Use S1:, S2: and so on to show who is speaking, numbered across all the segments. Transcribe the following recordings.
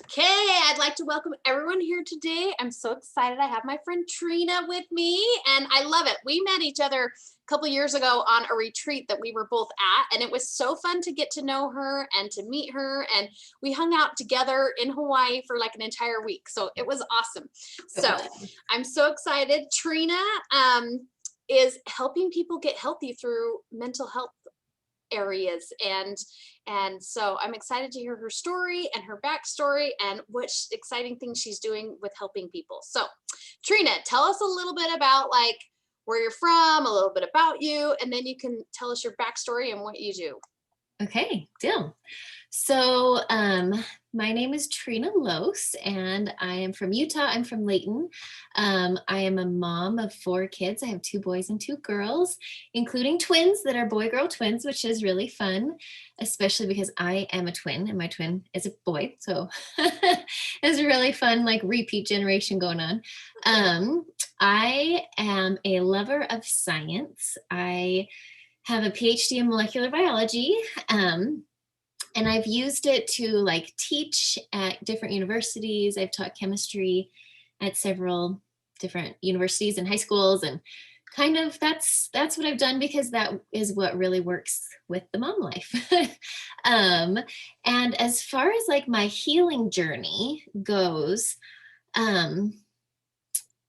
S1: Okay, I'd like to welcome everyone here today. I'm so excited. I have my friend Trina with me, and I love it. We met each other a couple years ago on a retreat that we were both at, and it was so fun to get to know her and to meet her. And we hung out together in Hawaii for like an entire week. So it was awesome. So I'm so excited. Trina is helping people get healthy through mental health areas, and so I'm excited to hear her story and her backstory and what exciting things she's doing with helping people. So Trina, tell us a little bit about like where you're from, a little bit about you, and then you can tell us your backstory and what you do.
S2: Okay, deal. So, my name is Trina Loos, and I am from Utah. I'm from Layton. I am a mom of 4 kids. I have 2 boys and 2 girls, including twins that are boy-girl twins, which is really fun, especially because I am a twin and my twin is a boy. So it's really fun, like repeat generation going on. I am a lover of science. I have a PhD in molecular biology. And I've used it to like teach at different universities. I've taught chemistry at several different universities and high schools, and kind of that's what I've done because that is what really works with the mom life. And as far as like my healing journey goes,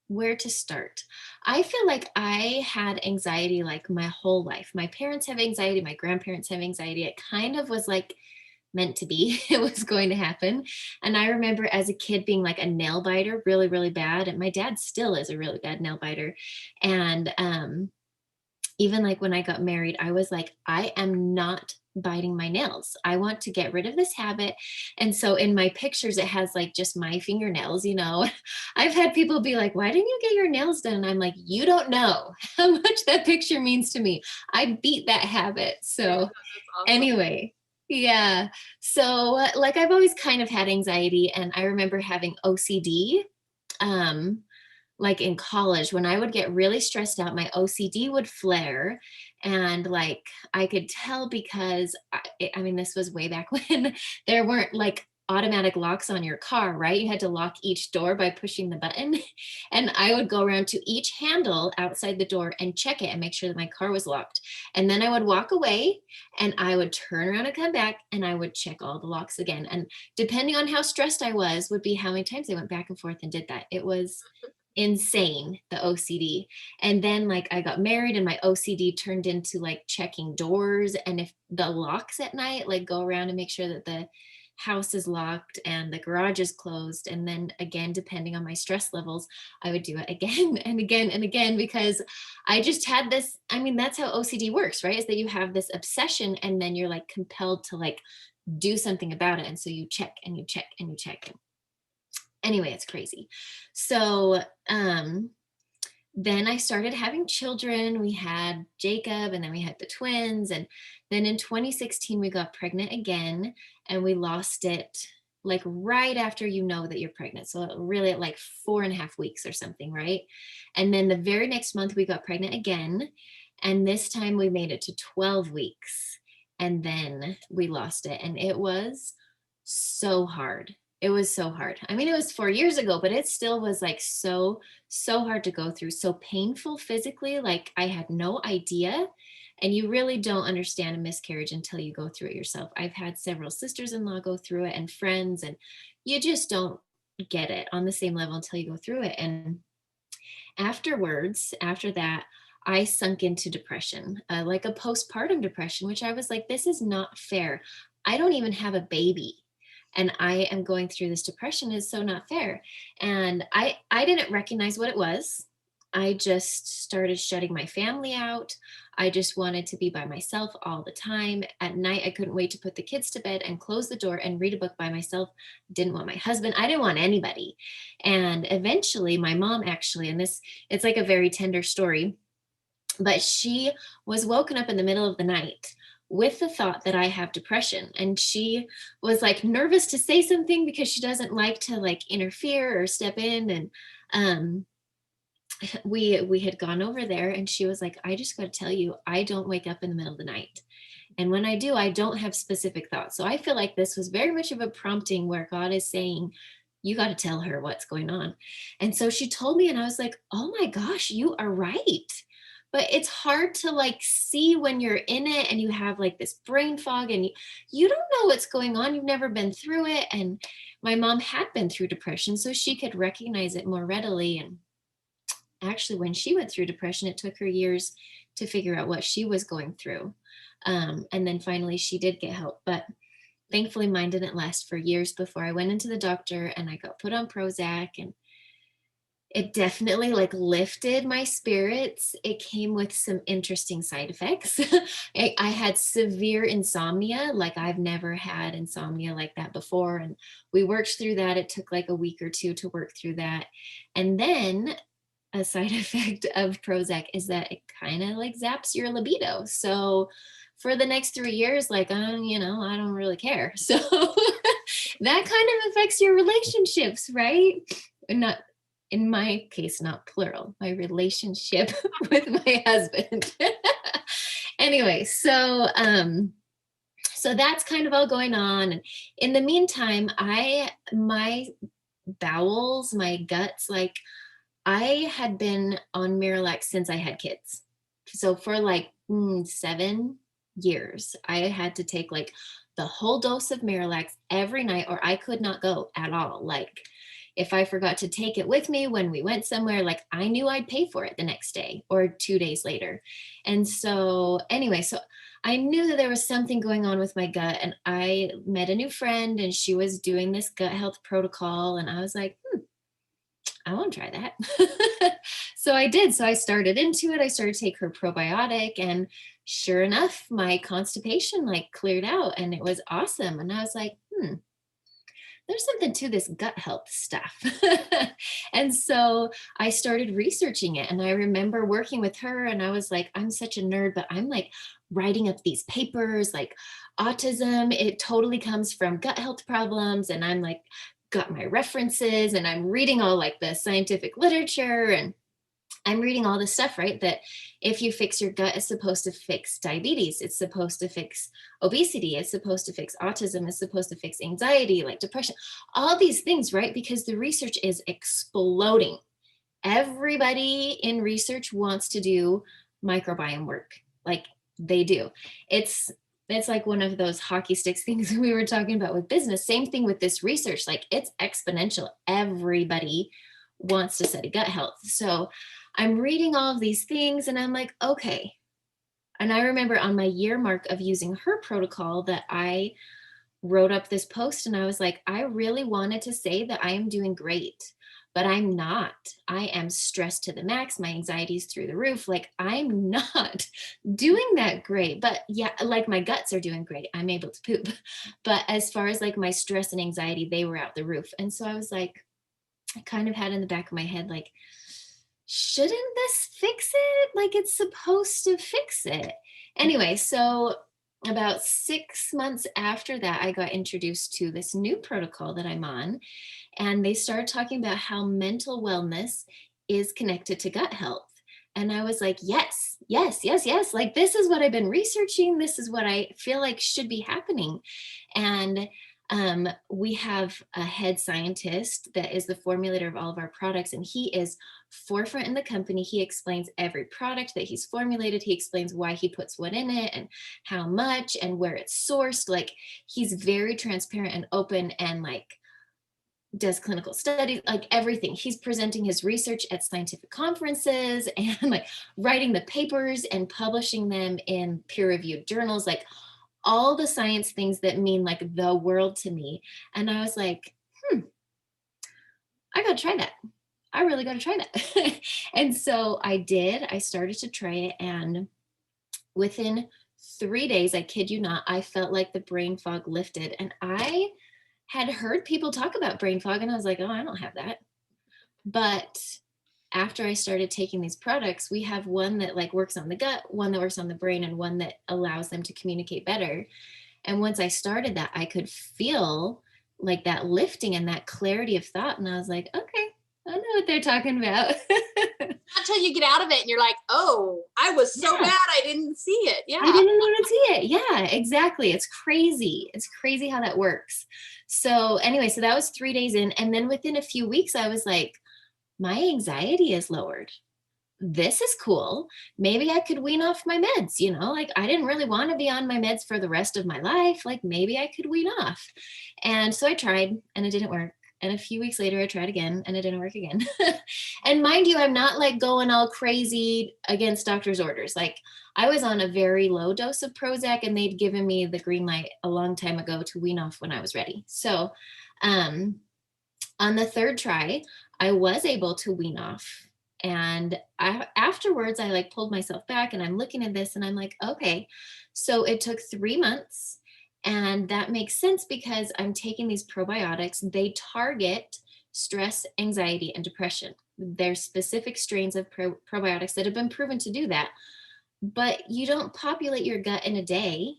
S2: where to start? I feel like I had anxiety like my whole life. My parents have anxiety, my grandparents have anxiety. It kind of was like meant to be. It was going to happen. And I remember as a kid being like a nail biter really, really bad. And my dad still is a really bad nail biter. And even like when I got married, I was like, I am not biting my nails. I want to get rid of this habit. And so in my pictures, it has like just my fingernails, you know. I've had people be like, why didn't you get your nails done? And I'm like, you don't know how much that picture means to me. I beat that habit.
S1: Yeah,
S2: So
S1: that's awesome.
S2: anyway, yeah. So like I've always kind of had anxiety, and I remember having OCD. Um, like in college, when I would get really stressed out, my OCD would flare. And like I could tell because I mean, this was way back when there weren't like automatic locks on your car, right? You had to lock each door by pushing the button. And I would go around to each handle outside the door and check it and make sure that my car was locked. And then I would walk away and I would turn around and come back and I would check all the locks again. And depending on how stressed I was, would be how many times I went back and forth and did that. It was insane, the OCD. And then like I got married and my OCD turned into like checking doors, and if the locks at night, like go around and make sure that the house is locked and the garage is closed. And then again, depending on my stress levels, I would do it again and again and again, because I just had this, I mean, that's how OCD works, right? Is that you have this obsession and then you're like compelled to like do something about it. And so you check and you check and you check. Anyway, it's crazy. So then I started having children. We had Jacob, and then we had the twins. And then in 2016, we got pregnant again, and we lost it like right after you know that you're pregnant. So really at like 4.5 weeks or something, right? And then the very next month, we got pregnant again. And this time we made it to 12 weeks. And then we lost it. And it was so hard. It was so hard. I mean, it was 4 years ago, but it still was like so hard to go through, so painful physically. Like I had no idea. And you really don't understand a miscarriage until you go through it yourself. I've had several sisters-in-law go through it and friends, and you just don't get it on the same level until you go through it. And afterwards, after that, I sunk into depression, like a postpartum depression, which I was like, this is not fair. I don't even have a baby and I am going through this depression. Is so not fair. And I didn't recognize what it was. I just started shutting my family out. I just wanted to be by myself all the time. At night, I couldn't wait to put the kids to bed and close the door and read a book by myself. Didn't want my husband. I didn't want anybody. And eventually my mom actually, and this, it's like a very tender story, but she was woken up in the middle of the night with the thought that I have depression. And she was like nervous to say something because she doesn't like to like interfere or step in. And we had gone over there and she was like, I just got to tell you, I don't wake up in the middle of the night. And when I do, I don't have specific thoughts. So I feel like this was very much of a prompting where God is saying, you got to tell her what's going on. And so she told me, and I was like, oh my gosh, you are right. But it's hard to like see when you're in it and you have like this brain fog and you don't know what's going on. You've never been through it. And my mom had been through depression, so she could recognize it more readily. And actually, when she went through depression, it took her years to figure out what she was going through. And then finally she did get help. But thankfully mine didn't last for years before I went into the doctor and I got put on Prozac, and it definitely like lifted my spirits. It came with some interesting side effects. I had severe insomnia. Like I've never had insomnia like that before. And we worked through that. It took like a week or two to work through that. And then a side effect of Prozac is that it kind of like zaps your libido. So for the next 3 years, like, I don't really care. So that kind of affects your relationships, right? Not in my case, not plural, my relationship with my husband. Anyway, so that's kind of all going on. And in the meantime, my bowels, my guts, like I had been on Miralax since I had kids. So for like 7 years, I had to take like the whole dose of Miralax every night, or I could not go at all. Like if I forgot to take it with me when we went somewhere, like I knew I'd pay for it the next day or 2 days later. And so anyway, so I knew that there was something going on with my gut, and I met a new friend and she was doing this gut health protocol, and I was like, I want to try that. So I did. So I started into it. I started to take her probiotic, and sure enough, my constipation like cleared out, and it was awesome. And I was like, there's something to this gut health stuff. And so I started researching it. And I remember working with her, and I was like, I'm such a nerd, but I'm like writing up these papers, like autism, it totally comes from gut health problems. And I'm like, got my references, and I'm reading all like the scientific literature, and I'm reading all this stuff, right? That if you fix your gut, it's supposed to fix diabetes. It's supposed to fix obesity. It's supposed to fix autism. It's supposed to fix anxiety, like depression, all these things, right? Because the research is exploding. Everybody in research wants to do microbiome work. Like they do. It's like one of those hockey sticks things we were talking about with business. Same thing with this research. Like it's exponential. Everybody wants to study gut health. So I'm reading all of these things, and I'm like, okay. And I remember on my year mark of using her protocol that I wrote up this post, and I was like, I really wanted to say that I am doing great, but I'm not. I am stressed to the max. My anxiety's through the roof. Like I'm not doing that great. But yeah, like my guts are doing great. I'm able to poop. But as far as like my stress and anxiety, they were out the roof. And so I was like, I kind of had in the back of my head, like, shouldn't this fix it? Like it's supposed to fix it. Anyway, so about 6 months after that, I got introduced to this new protocol that I'm on, and they started talking about how mental wellness is connected to gut health. And I was like, yes, yes, yes, yes. Like this is what I've been researching. This is what I feel like should be happening. And we have a head scientist that is the formulator of all of our products, and he is forefront in the company. He explains every product that he's formulated. He explains why he puts what in it and how much and where it's sourced. Like he's very transparent and open, and like does clinical studies, like everything. He's presenting his research at scientific conferences and like writing the papers and publishing them in peer-reviewed journals, like all the science things that mean like the world to me. And I was like, I gotta try that. I really gotta try that. And so I did. I started to try it, and within 3 days, I kid you not, I felt like the brain fog lifted. And I had heard people talk about brain fog, and I was like, oh, I don't have that. But after I started taking these products, we have one that like works on the gut, one that works on the brain, and one that allows them to communicate better. And once I started that, I could feel like that lifting and that clarity of thought. And I was like, okay, I know what they're talking about.
S1: Not not till you get out of it and you're like, oh, I was so bad I didn't see it. Yeah.
S2: I didn't even see it. Yeah, exactly. It's crazy. It's crazy how that works. So anyway, so that was 3 days in. And then within a few weeks, I was like, my anxiety is lowered. This is cool. Maybe I could wean off my meds, like I didn't really want to be on my meds for the rest of my life. Like maybe I could wean off. And so I tried and it didn't work. And a few weeks later, I tried again and it didn't work again. And mind you, I'm not like going all crazy against doctor's orders. Like I was on a very low dose of Prozac and they'd given me the green light a long time ago to wean off when I was ready. So on the third try, I was able to wean off. And afterwards, I like pulled myself back and I'm looking at this and I'm like, okay, so it took 3 months. And that makes sense because I'm taking these probiotics. They target stress, anxiety, and depression. There's specific strains of probiotics that have been proven to do that. But you don't populate your gut in a day,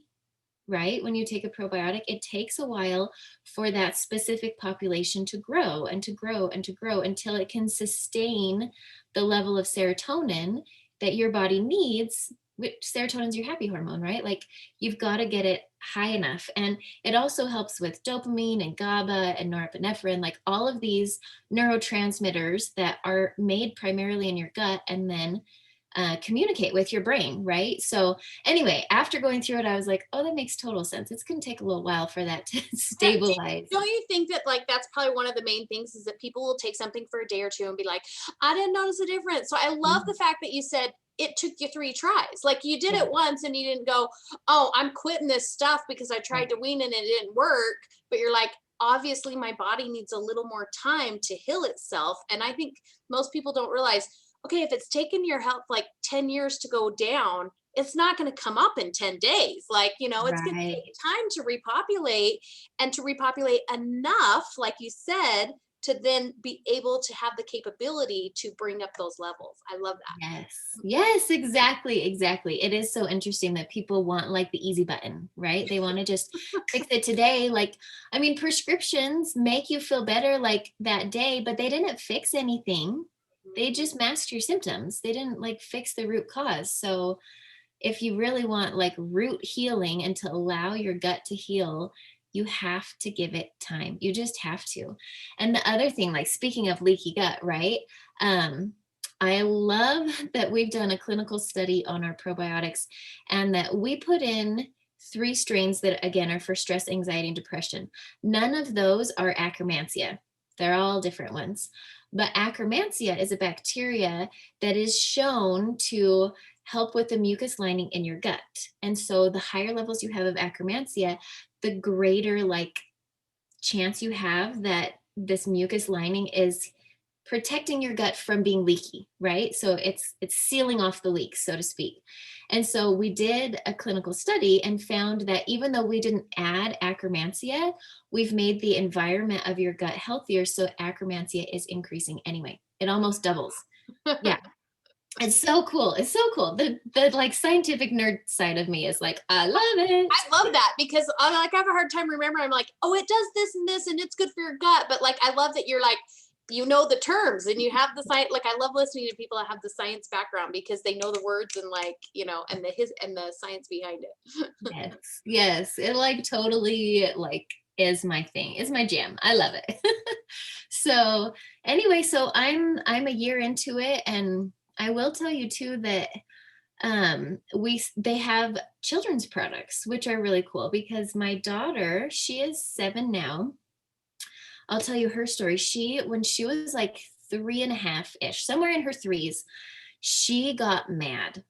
S2: right? When you take a probiotic, it takes a while for that specific population to grow and to grow and to grow until it can sustain the level of serotonin that your body needs. Which serotonin is your happy hormone, right? Like you've got to get it high enough. And it also helps with dopamine and GABA and norepinephrine, like all of these neurotransmitters that are made primarily in your gut and then communicate with your brain, right? So anyway, after going through it, I was like, oh, that makes total sense. It's going to take a little while for that to stabilize.
S1: Don't you think that like that's probably one of the main things is that people will take something for a day or two and be like, I didn't notice a difference. So I love the fact that you said it took you 3 tries. Like you did it once and you didn't go, oh, I'm quitting this stuff because I tried to wean and it didn't work. But you're like, obviously my body needs a little more time to heal itself. And I think most people don't realize, okay, if it's taken your health like 10 years to go down, it's not going to come up in 10 days. Like, it's going to take time to repopulate and to repopulate enough, like you said, to then be able to have the capability to bring up those levels. I love that.
S2: Yes, exactly. It is so interesting that people want like the easy button, right? They want to just fix it today. Like, I mean, prescriptions make you feel better like that day, but they didn't fix anything. They just masked your symptoms. They didn't like fix the root cause. So if you really want like root healing and to allow your gut to heal, you have to give it time. You just have to. And the other thing, like speaking of leaky gut, right? I love that we've done a clinical study on our probiotics and that we put in 3 strains that again are for stress, anxiety, and depression. None of those are Akkermansia. They're all different ones. But Akkermansia is a bacteria that is shown to help with the mucus lining in your gut. And so the higher levels you have of Akkermansia, the greater like chance you have that this mucus lining is protecting your gut from being leaky, right? So it's sealing off the leaks, so to speak. And so we did a clinical study and found that even though we didn't add Akkermansia, we've made the environment of your gut healthier. So Akkermansia is increasing anyway. It almost doubles. Yeah. It's so cool. It's so cool. The like scientific nerd side of me is like, I love it.
S1: I love that because I have a hard time remembering. I'm like, oh, it does this and this and it's good for your gut. But like, I love that you're like, the terms and you have the science. Like I love listening to people that have the science background because they know the words and like, and the science behind it.
S2: Yes. It like totally like is my thing, is my jam. I love it. So anyway, so I'm a year into it, and I will tell you too that they have children's products, which are really cool because my daughter, she is 7 now. I'll tell you her story. When she was like 3.5-ish, somewhere in her 3s, she got mad.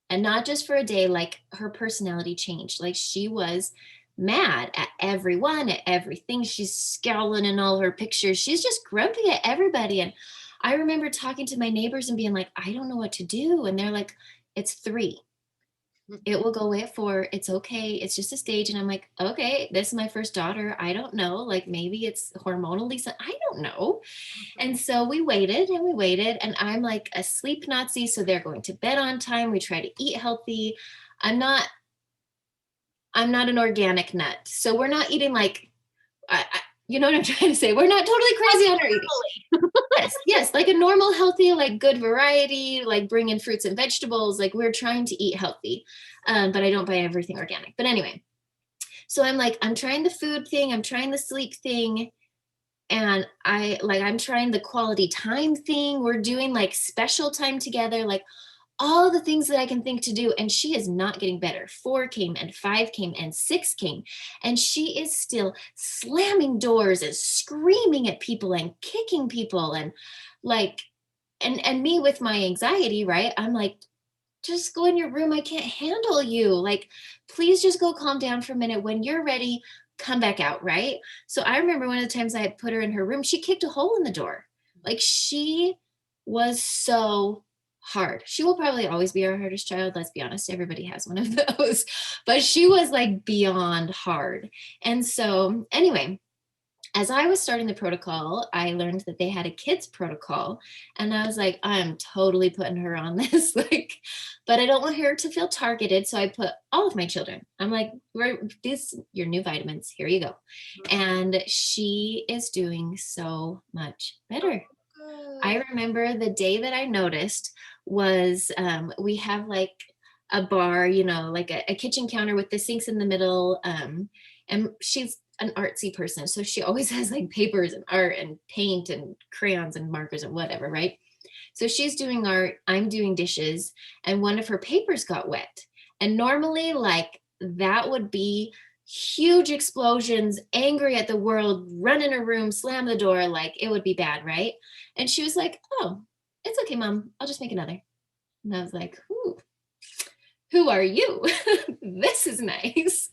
S2: And not just for a day, like her personality changed. Like she was mad at everyone, at everything. She's scowling in all her pictures. She's just grumpy at everybody. And I remember talking to my neighbors and being like, I don't know what to do. And they're like, it's 3. It will go away at 4. It's okay. It's just a stage. And I'm like, okay, this is my first daughter. I don't know. Like maybe it's hormonally. I don't know. And so we waited and we waited. And I'm like a sleep Nazi. So they're going to bed on time. We try to eat healthy. I'm not an organic nut. So we're not eating like, You know what I'm trying to say? We're not totally crazy on our eating. Yes, yes, like a normal, healthy, like good variety, like bring in fruits and vegetables. Like we're trying to eat healthy, but I don't buy everything organic. But anyway, so I'm like, I'm trying the food thing, I'm trying the sleep thing, and I'm trying the quality time thing. We're doing like special time together, like all the things that I can think to do. And she is not getting better. 4 came and 5 came and 6 came. And she is still slamming doors and screaming at people and kicking people and like, and me with my anxiety, right? I'm like, just go in your room. I can't handle you. Like, please just go calm down for a minute. When you're ready, come back out, right? So I remember one of the times I had put her in her room, she kicked a hole in the door. Like she was so hard. She will probably always be our hardest child. Let's be honest, everybody has one of those, but she was like beyond hard. And so anyway, as I was starting the protocol, I learned that they had a kids protocol. And I was like, I'm totally putting her on this. Like, but I don't want her to feel targeted. So I put all of my children. I'm like, these your new vitamins. Here you go. And she is doing so much better. I remember the day that I noticed was we have like a bar, you know, like a kitchen counter with the sinks in the middle. And she's an artsy person. So she always has like papers and art and paint and crayons and markers and whatever, right? So she's doing art, I'm doing dishes, and one of her papers got wet. And normally, like, that would be huge explosions, angry at the world, run in her room, slam the door, like it would be bad, right? And she was like, oh, it's okay, Mom. I'll just make another. And I was like, ooh, who are you? This is nice.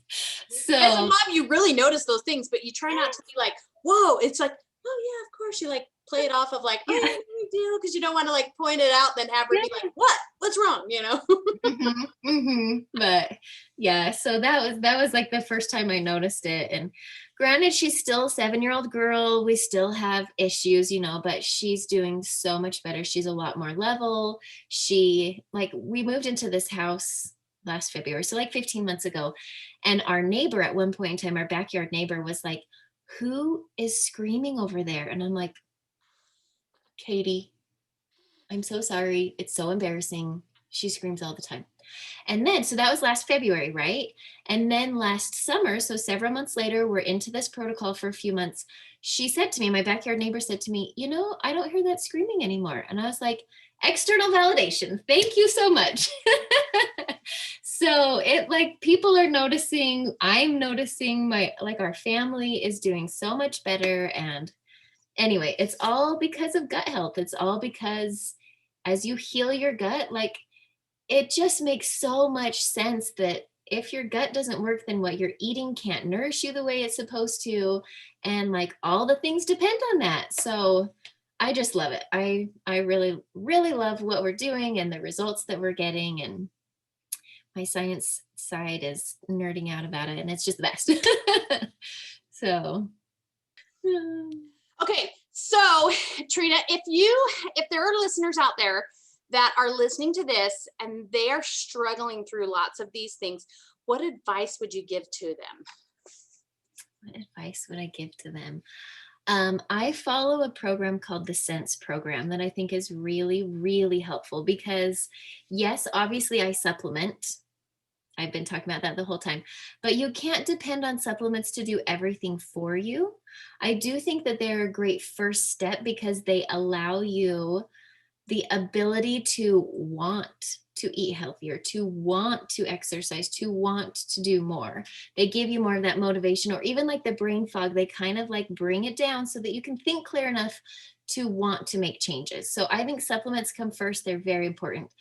S2: So
S1: as a mom, you really notice those things, but you try not to be like, whoa, it's like, oh yeah, of course. You like play it off of like, oh,
S2: yeah.
S1: no big deal, because you don't want to like point it out, then have her be like, what's wrong, you know?
S2: But yeah, so that was like the first time I noticed it. And granted, she's still a 7-year-old girl. We still have issues, you know, but she's doing so much better. She's a lot more level. We moved into this house last February, so like 15 months ago. And our neighbor at one point in time, our backyard neighbor was like, who is screaming over there? And I'm like, Katie, I'm so sorry. It's so embarrassing. She screams all the time. And then, so that was last February, right? And then last summer, so several months later, we're into this protocol for a few months. She said to me, my backyard neighbor said to me, you know, I don't hear that screaming anymore. And I was like, external validation. Thank you so much. So it like people are noticing, I'm noticing our family is doing so much better. And anyway, it's all because of gut health. It's all because as you heal your gut, like it just makes so much sense that if your gut doesn't work, then what you're eating can't nourish you the way it's supposed to. And like all the things depend on that. So I just love it. I really, really love what we're doing and the results that we're getting. And my science side is nerding out about it. And it's just the best. So.
S1: Okay, so Trina, if there are listeners out there that are listening to this and they are struggling through lots of these things, what advice would you give to them?
S2: What advice would I give to them? I follow a program called the Sense program that I think is really, really helpful because yes, obviously I supplement. I've been talking about that the whole time, but you can't depend on supplements to do everything for you. I do think that they're a great first step because they allow you the ability to want to eat healthier, to want to exercise, to want to do more. They give you more of that motivation, or even like the brain fog, they kind of like bring it down so that you can think clear enough to want to make changes. So I think supplements come first. They're very important.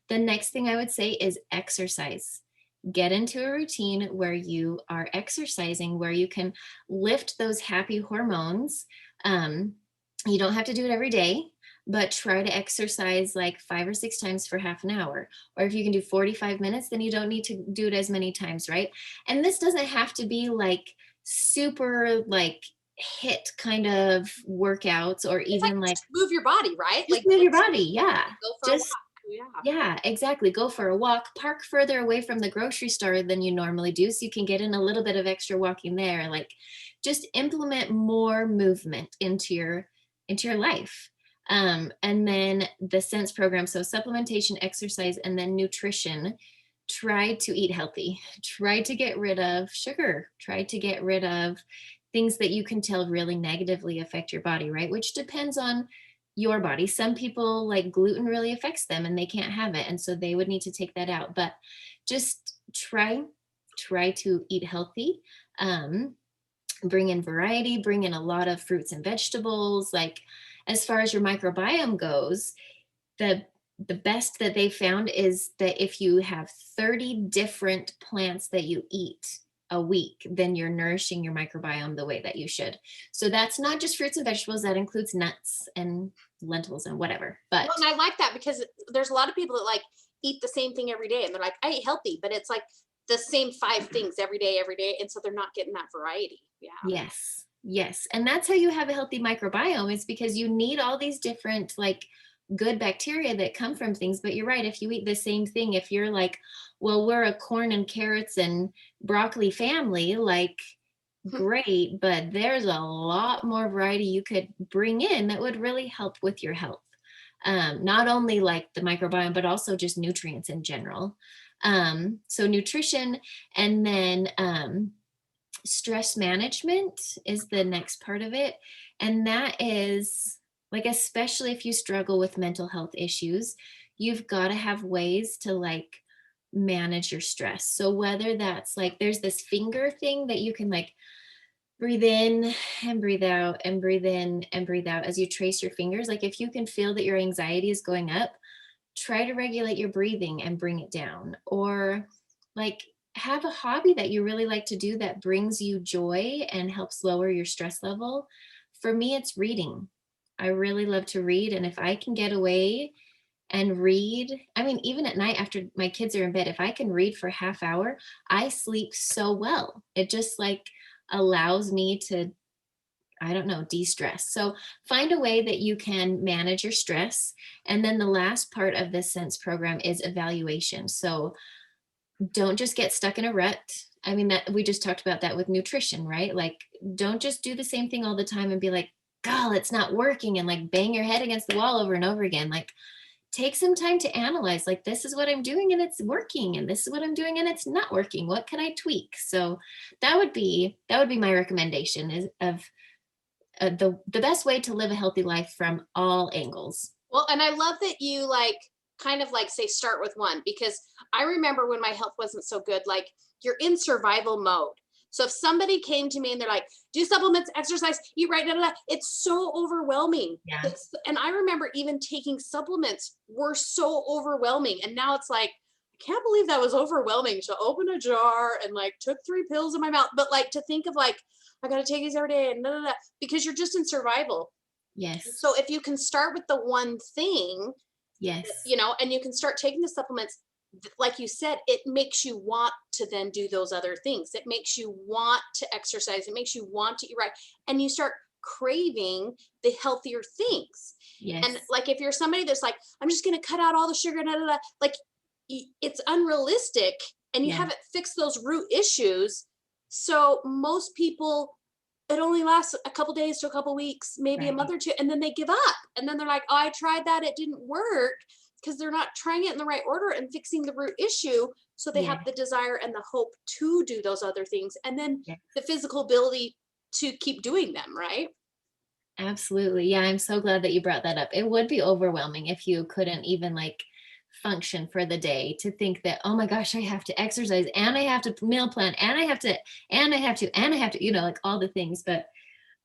S2: The next thing I would say is exercise. Get into a routine where you are exercising, where you can lift those happy hormones. You don't have to do it every day, but try to exercise like 5 or 6 times for half an hour. Or if you can do 45 minutes, then you don't need to do it as many times, right? And this doesn't have to be like super like hit kind of workouts or even like
S1: move your body, right?
S2: Just
S1: Like
S2: move your body. Yeah.
S1: go for a walk.
S2: Yeah, exactly. Go for a walk, park further away from the grocery store than you normally do. So you can get in a little bit of extra walking there. Like just implement more movement into your life. And then the sense program, so supplementation, exercise, and then nutrition. Try to eat healthy. Try to get rid of sugar. Try to get rid of things that you can tell really negatively affect your body, right? Which depends on your body. Some people, like, gluten really affects them and they can't have it, and so they would need to take that out. But just try to eat healthy. Bring in variety, bring in a lot of fruits and vegetables. Like, as far as your microbiome goes, the best that they found is that if you have 30 different plants that you eat a week, then you're nourishing your microbiome the way that you should. So that's not just fruits and vegetables, that includes nuts and lentils and whatever. But
S1: Well, and I like that because there's a lot of people that like eat the same thing every day and they're like, I eat healthy, but it's like the same 5 things every day, every day. And so they're not getting that variety. Yeah.
S2: yes. And that's how you have a healthy microbiome, is because you need all these different, like, good bacteria that come from things. But you're right, if you eat the same thing, if you're like, well, we're a corn and carrots and broccoli family, like, great, but there's a lot more variety you could bring in that would really help with your health. Not only like the microbiome, but also just nutrients in general. So nutrition, and then stress management is the next part of it. And that is, like, especially if you struggle with mental health issues, you've got to have ways to, like, manage your stress. So whether that's, like, there's this finger thing that you can, like, breathe in and breathe out and breathe in and breathe out as you trace your fingers. Like, if you can feel that your anxiety is going up, try to regulate your breathing and bring it down. Or, like, have a hobby that you really like to do that brings you joy and helps lower your stress level. For me, it's reading. I really love to read. And if I can get away and read, I mean, even at night after my kids are in bed, if I can read for a half hour, I sleep so well. It just, like, allows me to, I don't know, de-stress. So find a way that you can manage your stress. And then the last part of this sense program is evaluation. So don't just get stuck in a rut. I mean, that we just talked about that with nutrition, right? Like, don't just do the same thing all the time and be like, God, it's not working, and, like, bang your head against the wall over and over again. Like, take some time to analyze, like, this is what I'm doing and it's working, and this is what I'm doing and it's not working. What can I tweak? So that would be my recommendation, is of the best way to live a healthy life from all angles.
S1: Well, and I love that you like kind of like say start with one, because I remember when my health wasn't so good, like you're in survival mode. So if somebody came to me and they're like, do supplements, exercise, eat right, da, da, da, it's so overwhelming.
S2: Yeah.
S1: And I remember even taking supplements were so overwhelming. And now it's like, I can't believe that was overwhelming to open a jar and like took 3 pills in my mouth. But like to think of like, I got to take these every day and da, da, da, because you're just in survival.
S2: Yes.
S1: So if you can start with the one thing,
S2: Yes.
S1: and you can start taking the supplements, like you said, it makes you want to then do those other things. It makes you want to exercise. It makes you want to eat right. And you start craving the healthier things. And
S2: Yes.
S1: like, if you're somebody that's like, I'm just going to cut out all the sugar, da, da, da, like it's unrealistic and you
S2: Yeah.
S1: haven't fixed those root issues. So most people, it only lasts a couple days to a couple weeks, maybe a
S2: Right.
S1: month or two, and then they give up. And then they're like, oh, I tried that, it didn't work, because they're not trying it in the right order and fixing the root issue. So they
S2: Yeah.
S1: have the desire and the hope to do those other things, and then
S2: Yeah.
S1: the physical ability to keep doing them, right?
S2: Absolutely. Yeah, I'm so glad that you brought that up. It would be overwhelming if you couldn't even, like, function for the day, to think that, oh my gosh, I have to exercise and I have to meal plan and I have to and I have to and I have to, like, all the things. But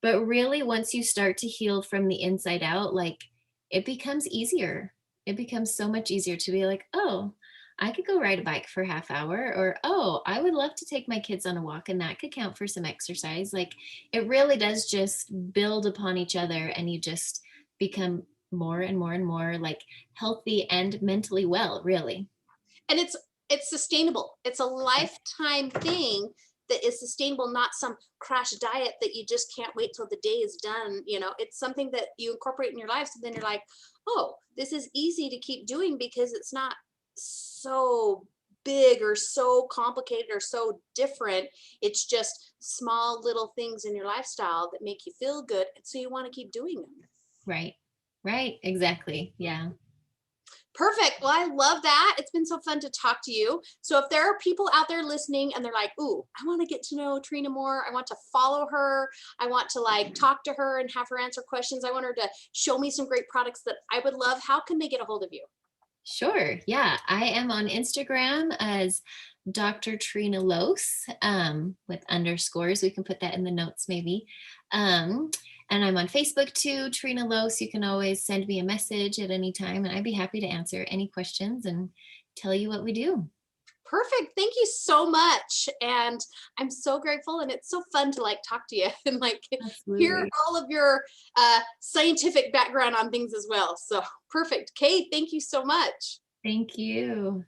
S2: really, once you start to heal from the inside out, like, it becomes easier. It becomes so much easier to be like, oh, I could go ride a bike for a half hour, or, oh, I would love to take my kids on a walk, and that could count for some exercise. Like, it really does just build upon each other, and you just become more and more and more, like, healthy and mentally well, really.
S1: And it's sustainable. It's a
S2: Yeah.
S1: lifetime thing that is sustainable, not some crash diet that you just can't wait till the day is done. It's something that you incorporate in your life, so then you're like, oh, this is easy to keep doing because it's not so big or so complicated or so different. It's just small little things in your lifestyle that make you feel good. And so you want to keep doing them.
S2: Right. Right. Exactly. Yeah.
S1: Perfect. Well, I love that. It's been so fun to talk to you. So if there are people out there listening and they're like, ooh, I want to get to know Trina more. I want to follow her. I want to like talk to her and have her answer questions. I want her to show me some great products that I would love. How can they get a hold of you?
S2: Sure. Yeah. I am on Instagram as Dr. Trina Loos, with underscores. We can put that in the notes maybe. And I'm on Facebook too, Trina Loos. You can always send me a message at any time, and I'd be happy to answer any questions and tell you what we do.
S1: Perfect. Thank you so much. And I'm so grateful. And it's so fun to like talk to you and like hear
S2: Absolutely.
S1: all of your scientific background on things as well. So perfect. Kate, thank you so much.
S2: Thank you.